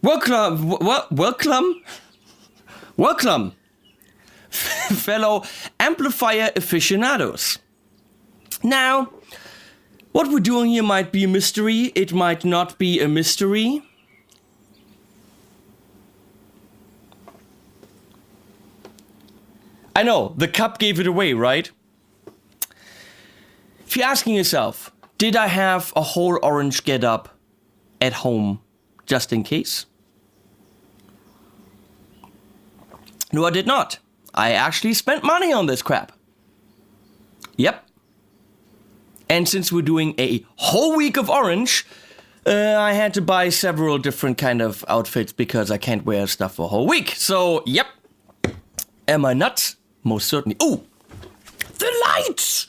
Welcome, fellow amplifier aficionados. Now, what we're doing here might be a mystery. It might not be a mystery. I know, the cup gave it away, right? If you're asking yourself, did I have a whole orange getup at home just in case? No, I did not. I actually spent money on this crap. Yep. And since we're doing a whole week of orange, I had to buy several different kind of outfits because I can't wear stuff for a whole week. So, yep. Am I nuts? Most certainly. Oh, the lights!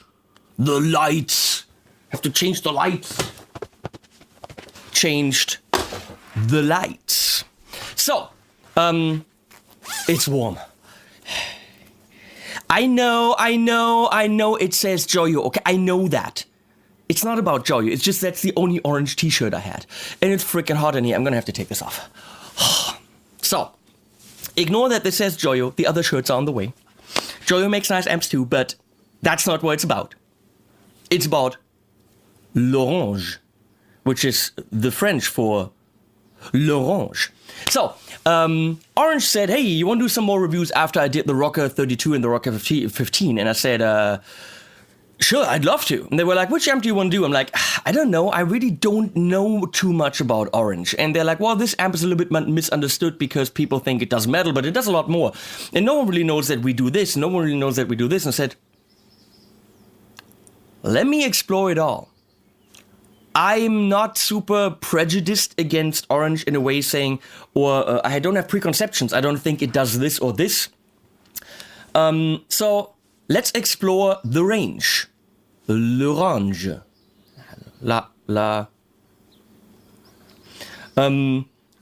The lights. Have to change the lights. Changed the lights. So, it's warm. I know it says Joyo, okay? I know that. It's not about Joyo, it's just that's the only orange t-shirt I had. And it's freaking hot in here, I'm gonna have to take this off. So, ignore that this says Joyo, the other shirts are on the way. Joyo makes nice amps too, but that's not what it's about. It's about l'orange, which is the French for l'orange. So, Orange said, hey, you want to do some more reviews after I did the Rocker 32 and the Rocker 15? And I said, sure, I'd love to. And they were like, which amp do you want to do? I'm like, I don't know. I really don't know too much about Orange. And they're like, well, this amp is a little bit misunderstood because people think it does metal, but it does a lot more. And no one really knows that we do this. No one really knows that we do this. And I said, let me explore it all. I'm not super prejudiced against Orange in a way saying, or I don't have preconceptions. I don't think it does this or this. So let's explore the range. L'orange. I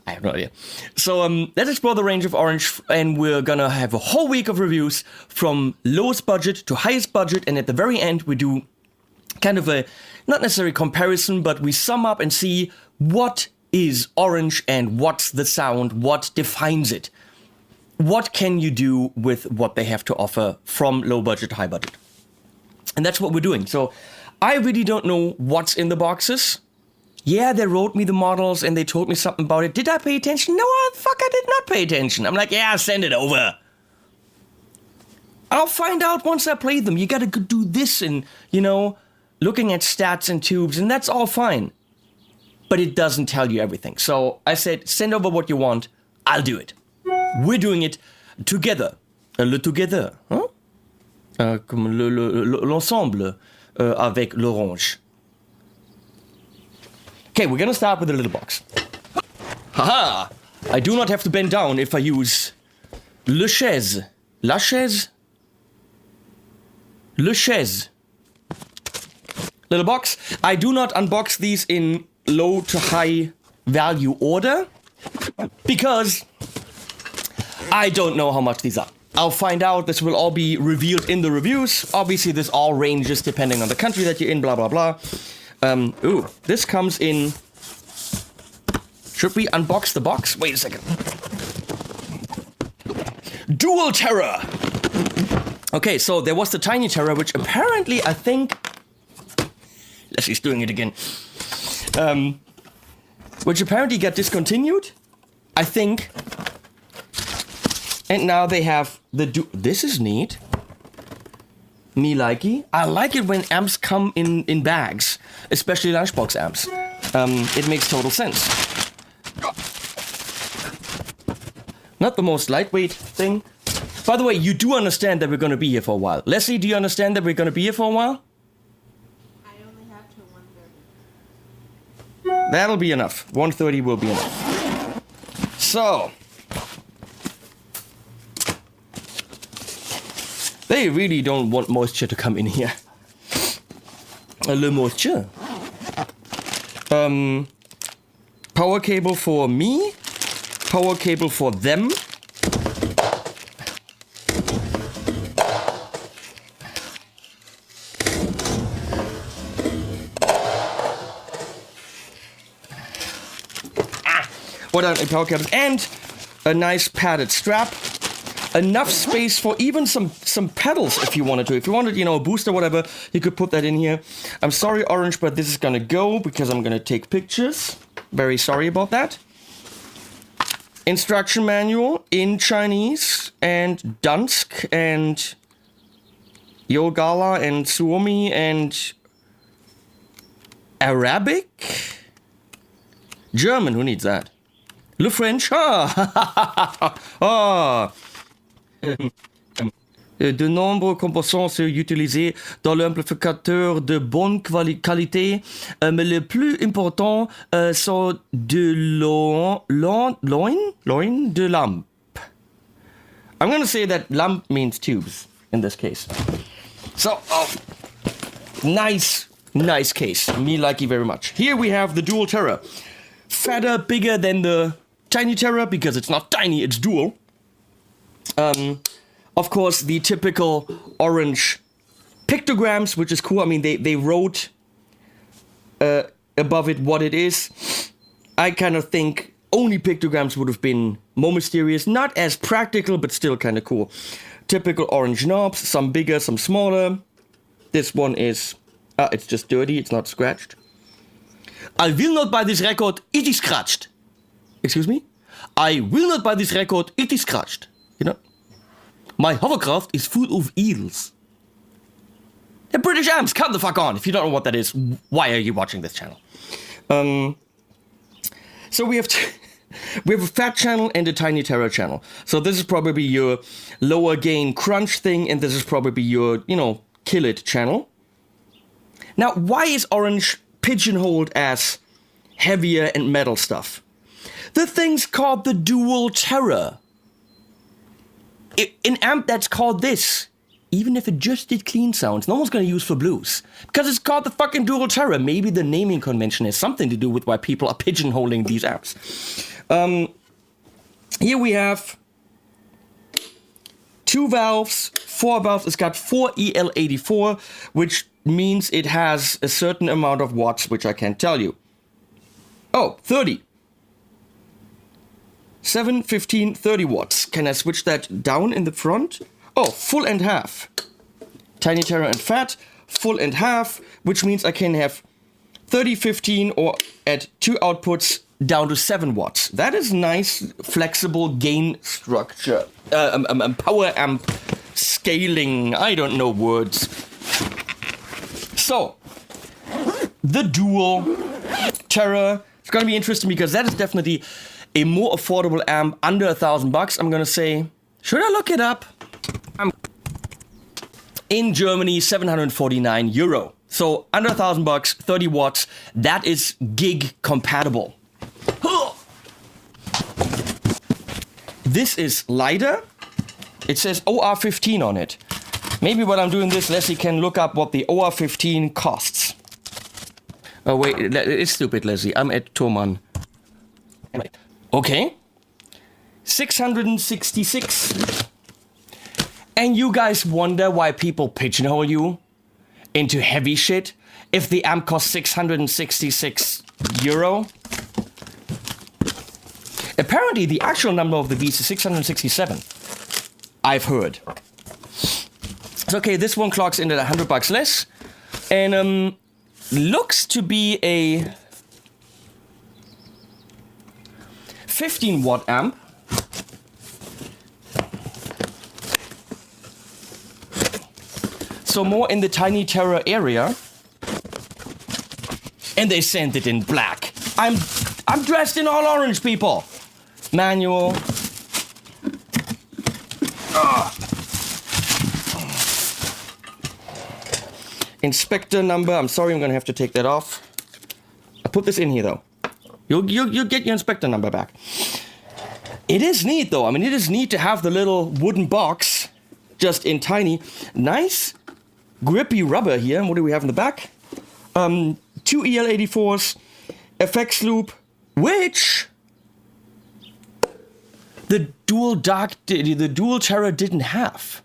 have no idea. So let's explore the range of Orange, and we're gonna have a whole week of reviews from lowest budget to highest budget, and at the very end we do kind of a, not necessarily comparison, but we sum up and see what is Orange and what's the sound, what defines it. What can you do with what they have to offer from low budget to high budget? And that's what we're doing. So I really don't know what's in the boxes. Yeah, they wrote me the models and they told me something about it. Did I pay attention? No, fuck, I did not pay attention. I'm like, yeah, send it over. I'll find out once I play them. You gotta do this and, you know, looking at stats and tubes, and that's all fine. But it doesn't tell you everything. So I said, send over what you want. I'll do it. We're doing it together. Le together. Hein? Comme l'ensemble avec l'orange. Okay, we're gonna start with a little box. Haha! I do not have to bend down if I use le chaise. La chaise? Le chaise. Little box. I do not unbox these in low to high value order because I don't know how much these are. I'll find out. This will all be revealed in the reviews. Obviously, this all ranges depending on the country that you're in, blah, blah, blah. Ooh, this comes in... Should we unbox the box? Wait a second. Dual Terror! Okay, so there was the Tiny Terror, which apparently, I think... Leslie's doing it again. Which apparently got discontinued, I think. And now they have the this is neat. Me likey. I like it when amps come in bags, especially lunchbox amps. It makes total sense. Not the most lightweight thing. By the way, you do understand that we're going to be here for a while. Leslie, do you understand that we're going to be here for a while? That'll be enough. 1:30 will be enough. So. They really don't want moisture to come in here. Le moisture. Power cable for me. Power cable for them. power cables, and a nice padded strap. Enough space for even some pedals if you wanted to. If you wanted, a boost or whatever, you could put that in here. I'm sorry, Orange, but this is gonna go because I'm gonna take pictures. Very sorry about that. Instruction manual in Chinese and Dansk and Yogala and Suomi and Arabic? German, who needs that? Le French? De nombreux composants sont utilisés dans l'amplificateur de bonne qualité, mais le plus important sont de loin de lampe. I'm going to say that lamp means tubes in this case. So, nice case. Me like you very much. Here we have the Dual Terror. Fatter, bigger than the Tiny Terror because it's not tiny, it's dual. Of course, the typical orange pictograms, which is cool. I mean, they wrote above it what it is. I kind of think only pictograms would have been more mysterious. Not as practical, but still kind of cool. Typical orange knobs, some bigger, some smaller. This one is... it's just dirty, it's not scratched. I will not buy this record, it is scratched. Excuse me? I will not buy this record, it is scratched. My hovercraft is full of eels. The British amps, come the fuck on. If you don't know what that is, why are you watching this channel? So we have a fat channel and a tiny terror channel. So this is probably your lower gain crunch thing, and this is probably your, kill it channel. Now, why is orange pigeonholed as heavier and metal stuff? The thing's called the Dual Terror. An amp that's called this, even if it just did clean sounds, no one's going to use for blues. Because it's called the fucking Dual Terror. Maybe the naming convention has something to do with why people are pigeonholing these amps. Here we have 2 valves, 4 valves. It's got 4 EL84, which means it has a certain amount of watts, which I can't tell you. Oh, 30. 7, 15, 30 watts. Can I switch that down in the front? Oh, full and half. Tiny Terror and fat, full and half, which means I can have 30, 15, or at 2 outputs down to 7 watts. That is nice, flexible gain structure. Power amp scaling. I don't know words. So, the Dual Terror. It's going to be interesting because that is definitely a more affordable amp, under $1,000. I'm gonna say, should I look it up? In Germany, 749 euro. So under $1,000, 30 watts. That is gig compatible. This is lighter. It says OR15 on it. Maybe while I'm doing this, Leslie can look up what the OR15 costs. Oh wait, it's stupid, Leslie. I'm at Thomann. Okay, 666. And you guys wonder why people pigeonhole you into heavy shit if the amp costs 666 euro? Apparently, the actual number of the beats is 667. I've heard. So, okay, this one clocks in at $100 less. And looks to be a 15 watt amp. So more in the Tiny Terror area. And they sent it in black. I'm dressed in all orange, people. Manual. Inspector number. I'm sorry, I'm gonna have to take that off. I put this in here though. You'll get your inspector number back. It is neat though. I mean, it is neat to have the little wooden box just in tiny. Nice grippy rubber here. What do we have in the back? 2 EL84s, effects loop, which the Dual Terror didn't have.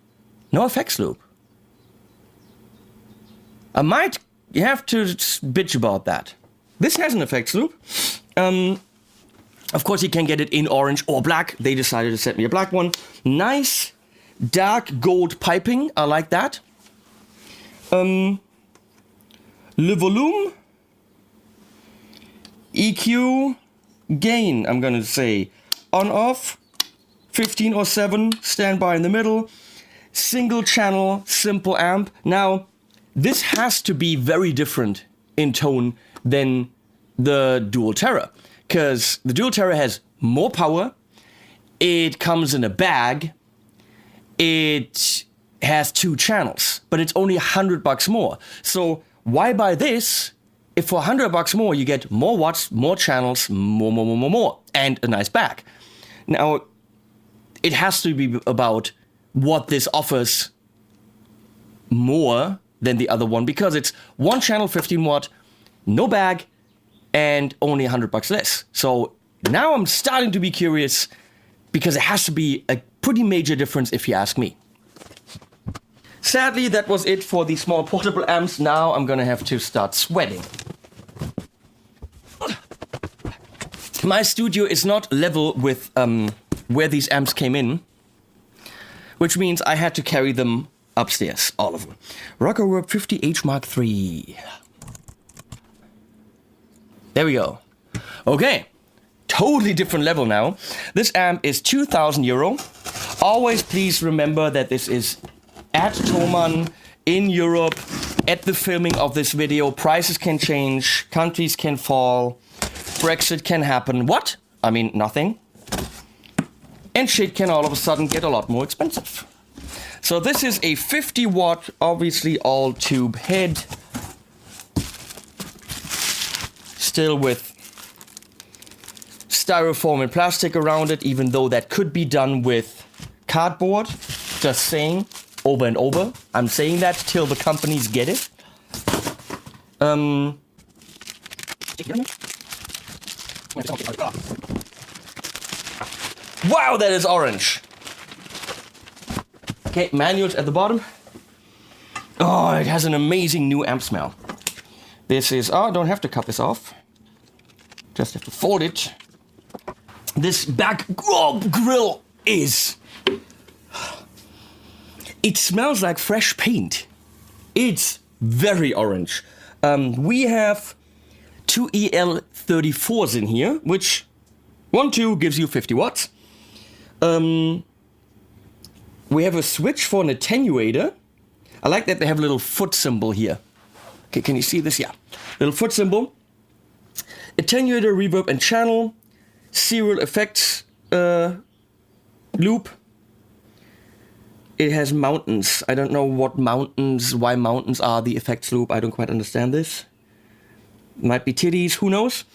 No effects loop. I might have to bitch about that. This has an effects loop. Of course, you can get it in orange or black. They decided to send me a black one. Nice dark gold piping. I like that. Le volume, EQ, gain, I'm gonna say on off, 15 or 7, standby in the middle, single channel, simple amp. Now, this has to be very different in tone than the Dual Terror, because the Dual Terror has more power, it comes in a bag, it has 2 channels, but it's only $100 more. So why buy this if for $100 more you get more watts, more channels, more, and a nice bag? Now, it has to be about what this offers more than the other one, because it's 1 channel, 15 watt, no bag, and only $100 less. So now I'm starting to be curious, because it has to be a pretty major difference if you ask me. Sadly, that was it for the small portable amps. Now I'm gonna have to start sweating. My studio is not level with where these amps came in, which means I had to carry them upstairs, all of them. Rockerverb 50H Mark III. There we go. Okay, totally different level now. This amp is €2,000. Always please remember that this is at Thomann in Europe at the filming of this video. Prices can change, countries can fall, Brexit can happen. What? I mean, nothing. And shit can all of a sudden get a lot more expensive. So this is a 50 watt, obviously all tube head. Still with styrofoam and plastic around it, even though that could be done with cardboard. Just saying. Over and over. I'm saying that till the companies get it. Wow, that is orange. Okay, manuals at the bottom. Oh, it has an amazing new amp smell. This is, oh, I don't have to cut this off. Just have to fold it. This back grill is... It smells like fresh paint. It's very orange. We have 2 EL34s in here, which 2 gives you 50 watts. We have a switch for an attenuator. I like that they have a little foot symbol here. Okay, can you see this? Yeah. Little foot symbol. Attenuator, reverb, and channel. Serial effects loop. It has mountains. I don't know what mountains, why mountains are the effects loop. I don't quite understand this. Might be titties, who knows?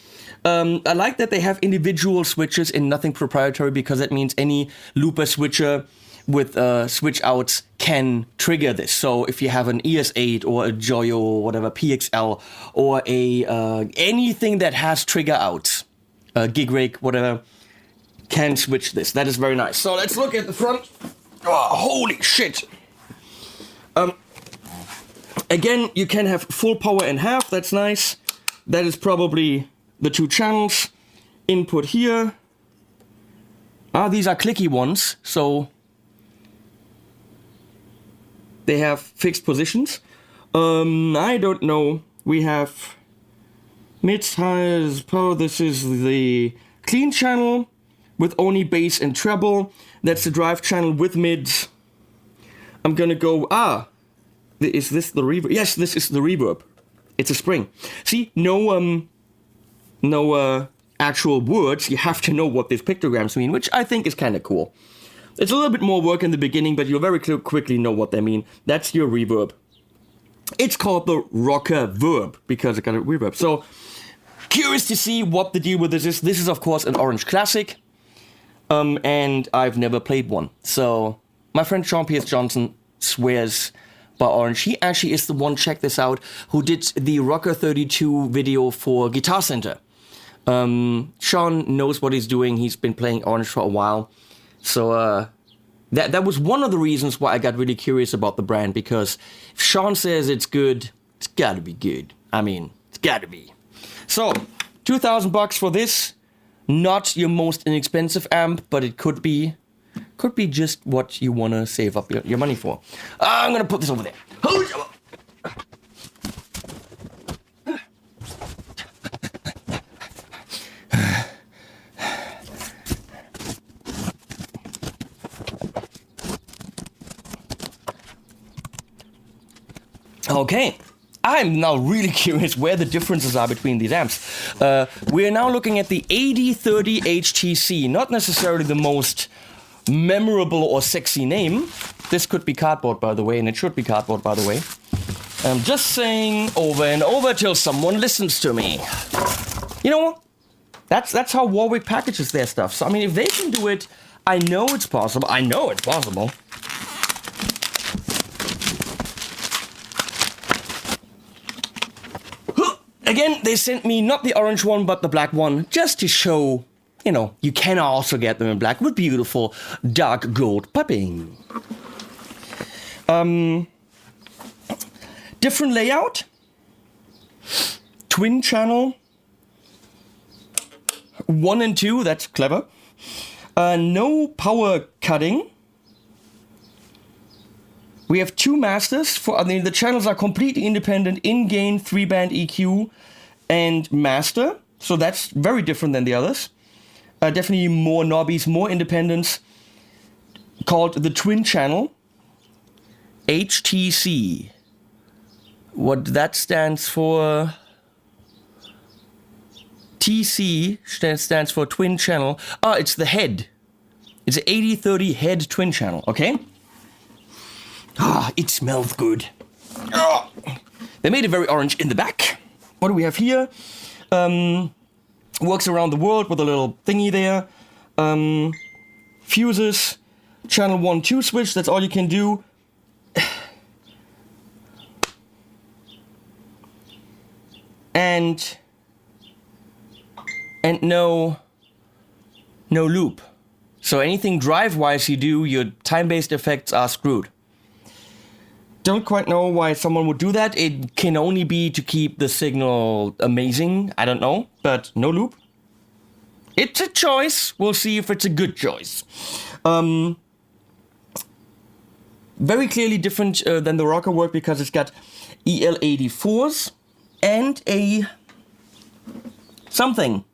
I like that they have individual switches and nothing proprietary, because that means any looper switcher with switch outs can trigger this. So if you have an ES8 or a Joyo or whatever, PXL, or a anything that has trigger outs, gig rig, whatever, can switch this. That is very nice. So let's look at the front. Oh, holy shit. Again, you can have full power and half. That's nice. That is probably the 2 channels. Input here. These are clicky ones, so they have fixed positions. I don't know. We have mids, highs, power. This is the clean channel with only bass and treble. That's the drive channel with mids. I'm gonna go, is this the reverb? Yes, this is the reverb. It's a spring. See, no actual words. You have to know what these pictograms mean, which I think is kind of cool. It's a little bit more work in the beginning, but you'll very quickly know what they mean. That's your reverb. It's called the Rockerverb because it got a reverb. So, curious to see what the deal with this is. This is, of course, an Orange Classic. And I've never played one. So, my friend Sean Pierce Johnson swears by Orange. He actually is the one, check this out, who did the Rocker 32 video for Guitar Center. Sean knows what he's doing. He's been playing Orange for a while. So, that was one of the reasons why I got really curious about the brand, because if Sean says it's good, it's gotta be good. I mean, it's gotta be. So, $2,000 for this. Not your most inexpensive amp, but it could be just what you want to save up your money for. I'm going to put this over there. Okay, I'm now really curious where the differences are between these amps. We're now looking at the 8030 HTC, not necessarily the most memorable or sexy name. This could be cardboard, by the way, and it should be cardboard, by the way. I'm just saying over and over till someone listens to me. You know what? That's how Warwick packages their stuff. So, I mean, if they can do it, I know it's possible. I know it's possible. Again, they sent me not the orange one, but the black one, just to show, you know, you can also get them in black with beautiful dark gold piping. Different layout. Twin channel. 1 and 2, that's clever. No power cutting. We have 2 masters. The channels are completely independent. In-gain, 3-band EQ, and master. So that's very different than the others. Definitely more knobbies, more independence. Called the Twin Channel. HTC. What that stands for... TC stands for Twin Channel. It's the head. It's an 8030 head Twin Channel, okay? It smells good. They made it very orange in the back. What do we have here? Works around the world with a little thingy there. Fuses. Channel 1-2 switch, that's all you can do. And no loop. So anything drive-wise you do, your time-based effects are screwed. Don't quite know why someone would do that. It can only be to keep the signal amazing. I don't know, but no loop. It's a choice. We'll see if it's a good choice. Very clearly different than the Rockerverb because it's got EL84s and a something.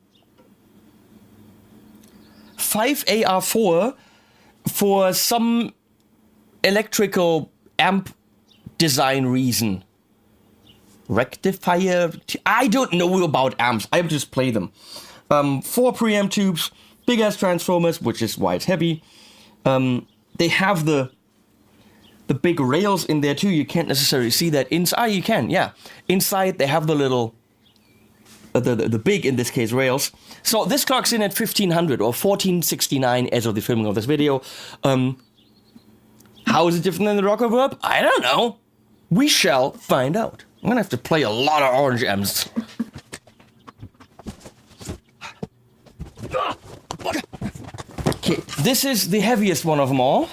5AR4 for some electrical amp design reason. Rectifier. I don't know about amps. I just play them. 4 preamp tubes, big ass transformers, which is why it's heavy. They have the big rails in there too. You can't necessarily see that inside. You can, yeah. Inside they have the little, the big in this case rails. So this clocks in at 1500 or 1469 as of the filming of this video. How is it different than the Rockerverb? I don't know. We shall find out. I'm gonna have to play a lot of orange M's. Okay, this is the heaviest one of them all.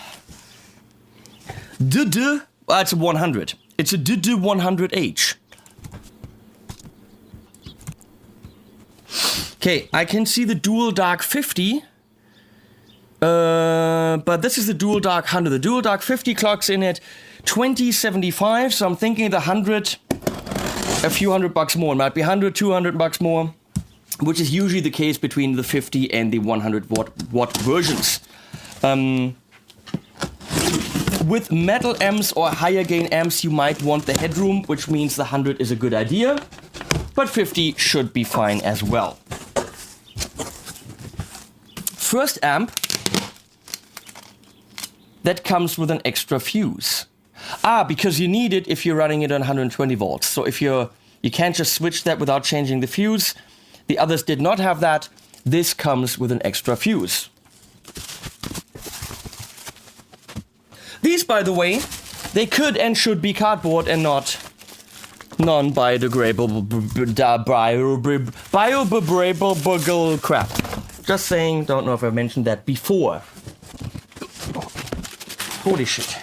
It's a 100. It's a 100H. Okay, I can see the Dual Dark 50. But this is the Dual Dark 100. The Dual Dark 50 clocks in at 2075, so I'm thinking the 100, a few $100 more. It might be 100, $200 more, which is usually the case between the 50 and the 100 watt versions. With metal amps or higher gain amps, you might want the headroom, which means the 100 is a good idea, but 50 should be fine as well. First amp, that comes with an extra fuse. Because you need it if you're running it on 120 volts. So if you can't just switch that without changing the fuse. The others did not have that. This comes with an extra fuse. These, by the way, they could and should be cardboard and not non-biodegradable crap. Just saying, don't know if I mentioned that before. Holy shit.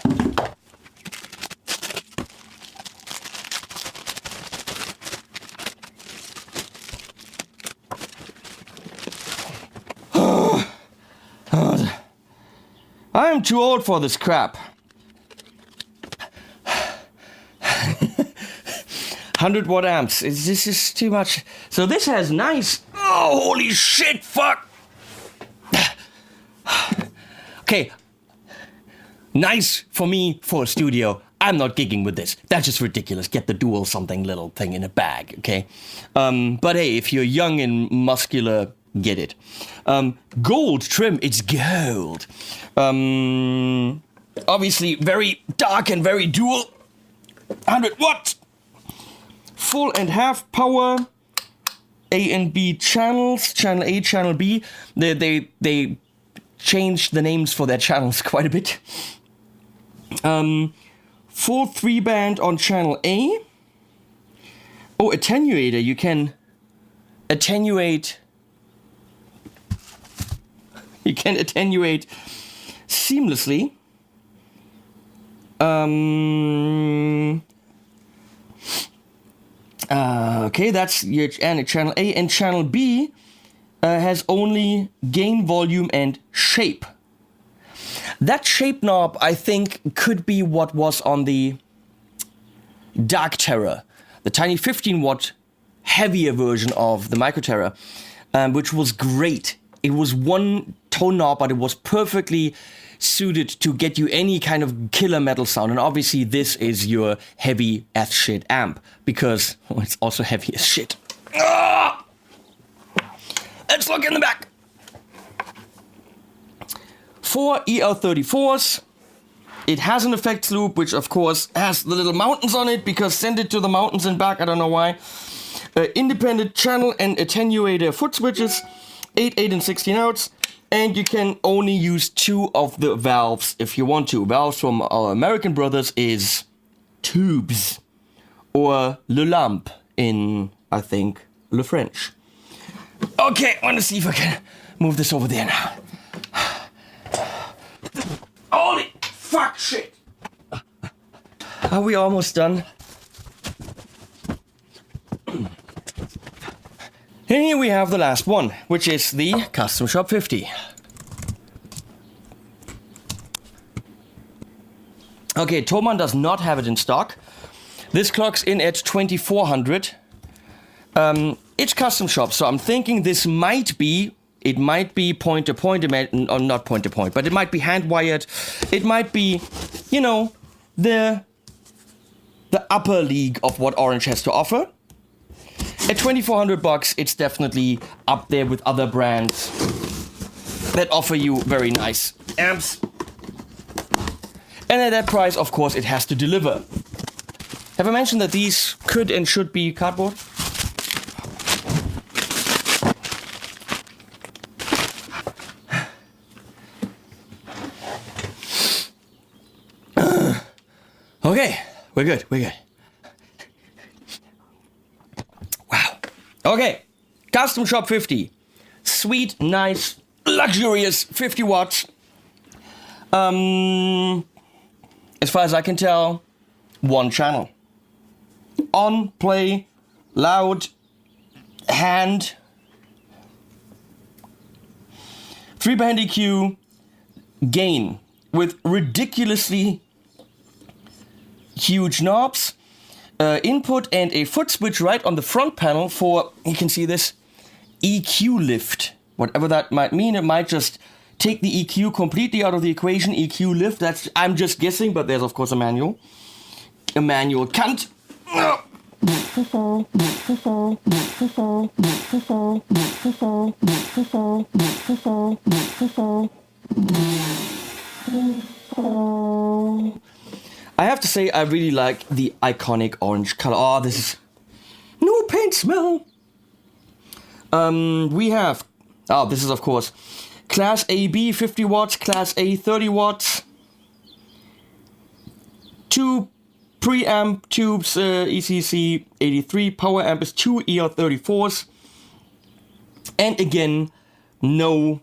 I'm too old for this crap. 100 watt amps. This is too much. So this has nice. Oh, holy shit! Fuck. Okay. Nice for me for a studio. I'm not gigging with this. That's just ridiculous. Get the dual something little thing in a bag, okay? But hey, if you're young and muscular, get it. Gold trim, it's gold. Obviously very dark and very dual. 100 watts. Full and half power. A and B channels. Channel A, channel B. They changed the names for their channels quite a bit. Full 3-band on channel A. Oh, attenuator. You can attenuate. You can attenuate seamlessly. Okay, that's your channel A, and channel B has only gain, volume, and shape. That shape knob, I think, could be what was on the Dark Terror, the tiny 15-watt heavier version of the Micro Terror, which was great. It was one tone knob, but it was perfectly suited to get you any kind of killer metal sound. And obviously this is your heavy as shit amp, because it's also heavy as shit. Ah! Let's look in the back. 4 EL34s. It has an effects loop, which of course has the little mountains on it, because send it to the mountains and back, I don't know why. Independent channel and attenuator foot switches, 8, 8 and 16 outs. And you can only use 2 of the valves if you want to. Valves from our American brothers is tubes, or le lampe in, I think, le French. Okay, I want to see if I can move this over there now. Holy fuck shit! Are we almost done? And here we have the last one, which is the Custom Shop 50. Okay, Thomann does not have it in stock. This clocks in at 2400. It's Custom Shop, so I'm thinking this might be, it might be point to point, or not point to point, but it might be hand wired. It might be, you know, the upper league of what Orange has to offer. At 2400 bucks, it's definitely up there with other brands that offer you very nice amps. And at that price, of course, it has to deliver. Have I mentioned that these could and should be cardboard? Okay, we're good, we're good. Wow. Okay, Custom Shop 50. Sweet, nice, luxurious 50 watts. As far as I can tell, one channel. On, play, loud, hand. 3-band EQ, gain, with ridiculously huge knobs, input, and a foot switch right on the front panel for, you can see this, EQ lift. Whatever that might mean, it might just take the EQ completely out of the equation. EQ lift, that's, I'm just guessing, but there's of course a manual. A manual cunt. I have to say, I really like the iconic orange color. Oh, this is no paint smell. We have, oh, this is of course Class AB 50 watts, Class A 30 watts. 2 preamp tubes, ECC 83. Power amp is 2 EL34s. And again, no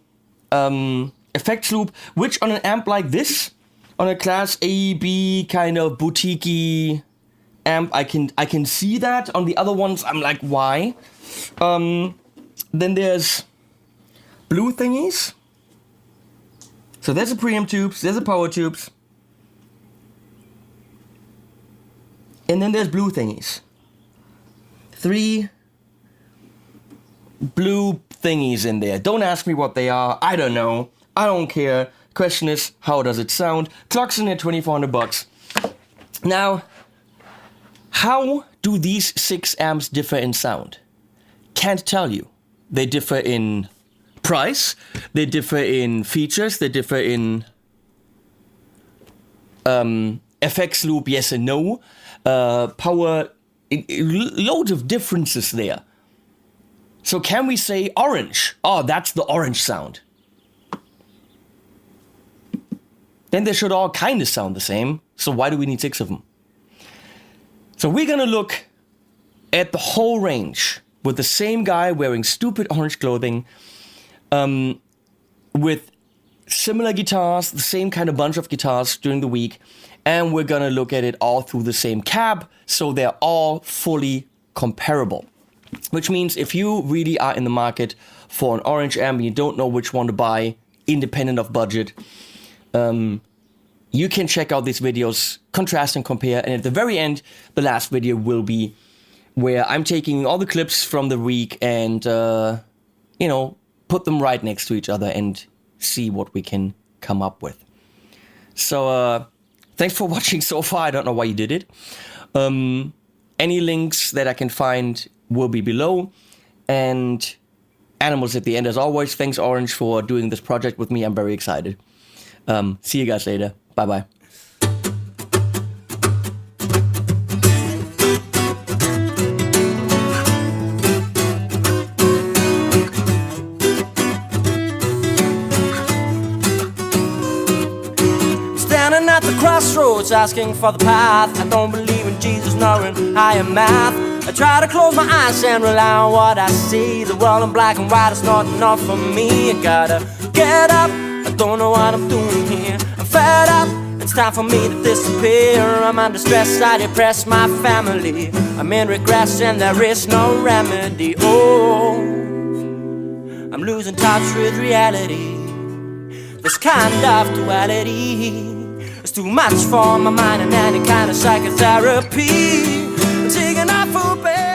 effects loop, which on an amp like this, on a Class A, B kind of boutique-y amp, I can see that. On the other ones, I'm like, why? Then there's blue thingies. So there's the preamp tubes, there's the power tubes. And then there's blue thingies. 3 blue thingies in there. Don't ask me what they are. I don't know. I don't care. Question is, how does it sound? Clocks in at $2,400. Now, how do these 6 amps differ in sound? Can't tell you. They differ in price. They differ in features. They differ in FX loop, yes and no. Power, loads of differences there. So can we say orange? Oh, that's the orange sound. Then they should all kind of sound the same. So why do we need 6 of them? So we're gonna look at the whole range with the same guy wearing stupid orange clothing, with similar guitars, the same kind of bunch of guitars during the week, and we're gonna look at it all through the same cab, so they're all fully comparable. Which means if you really are in the market for an orange amp and you don't know which one to buy, independent of budget, you can check out these videos, contrast and compare, and at the very end, the last video will be where I'm taking all the clips from the week and, put them right next to each other and see what we can come up with. So, thanks for watching so far. I don't know why you did it. Any links that I can find will be below. And animals at the end, as always. Thanks, Orange, for doing this project with me. I'm very excited. See you guys later. Bye-bye. Standing at the crossroads, asking for the path. I don't believe in Jesus nor in higher math. I try to close my eyes and rely on what I see. The world in black and white is not enough for me. I gotta get up, I don't know what I'm doing here. I'm fed up, it's time for me to disappear. I'm under stress, I depress my family. I'm in regress and there is no remedy. Oh, I'm losing touch with reality. This kind of duality is too much for my mind and any kind of psychotherapy. I'm taking off for bed.